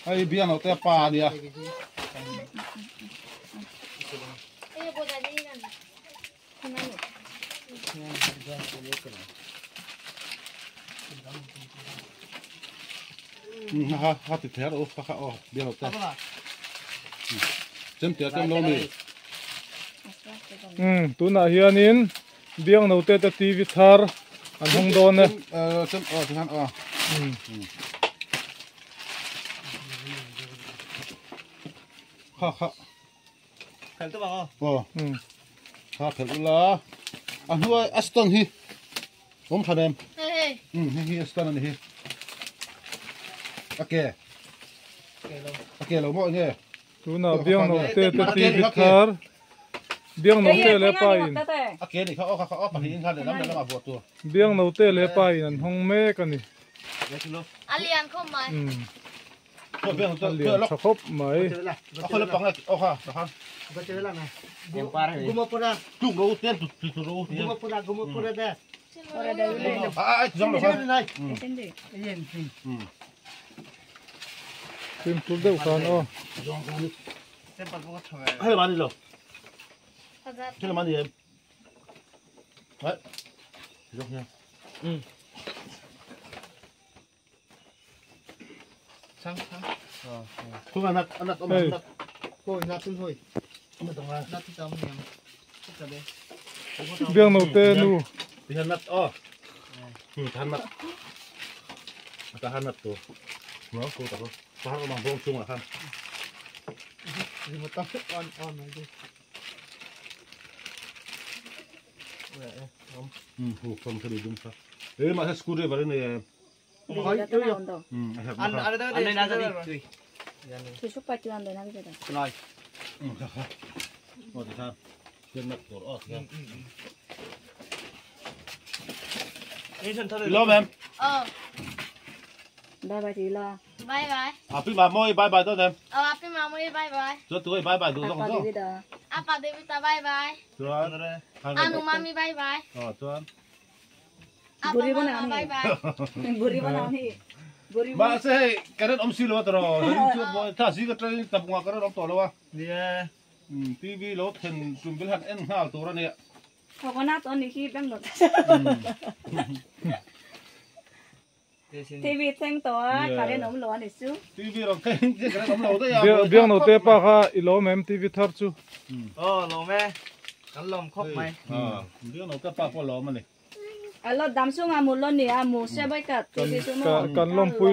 ai biang nó te pa dia ha thì thế rồi ha biang nó te chấm tiệt chấm lâu đi tu na hianin biang no te TV thar an hong don ne chấm thì han ha phải tôi bảo ha phải là anh nuôi Aston hi không phải em hi Aston này hi ok lâu mọi người tu na biang no te TV thar biang no te le pa in ok thìเขาphải hiện ra để làm để làm vượtตัว biang no te le pa in an hong me kan ni alian không màyตัวเบี้ยตัว lian ล็อก tha khop mai เขาเลยปังเลยโอ้ค่ะนะครับ em qua đây Gumapura, จุกรู้เต้นจุกรู้เนี่ย gumapura deh. ไอ้จังหวะครับ Yen sih. tim tu deu khan o xem bắt bắt thằng ให้มาดิเหรอให้มาดิเอ็มเฮ้ยยกเนี่ย sáng sáng ทุกอันนัดเอามานัด Koi nát tuh hoi. ไม่ต้องมา nát tao nhầm chút rồi đấy biang no te nu ที่นัดอ้อทันนัดแต่ทันนัดตัวเนาะตัวตัวฟ้าก็มาพงชุ่มอ่ะครับ Lima tahun on aja. หูคนคดีดุมครับมาใช้สกูเดอร์ไปเลยเนี่ย Koi tuh yo. ăn ăn đây đây ăn đây đây 계속 발전한다 나기다. rồi ครับโอ้ที่ท่านเป็นนักตัวอ้อครับ đi chân thôi รอแมม 바이바이 딜라. bye bye พี่มามอยบายบายตัวแมม api mama bye bye ตัวบายบายตัวต้อง 아빠 ต้อง 데비다. apa devita bye bye ตัว anu mami bye bye อ๋อตัว apa mama bye bye 머리만 나오니. 머리. มาเซ่กันนั้นอมซีโร่ตลอดถ้าซีก็จะตับงอกันนั้นอมต่อแล้ววะ đi ทีวีรถเห็นจุ่มเป็นหันเอ็นห้าตัวเนี่ย 저거나 또니 키 뺑도. TV 생도 가래 너무 로안했어. ทีวีเราเก่งกันนั้นอมเราได้ยัง biang no te pa kha ilo mem TV thar chu lồng mẹ cắn lồng khóc mày เรื่องเราก็ป้าพ่อล้อมันเลย 알로 남송아 물론이야 뭐 세바이까 TV 좀 kan lom pui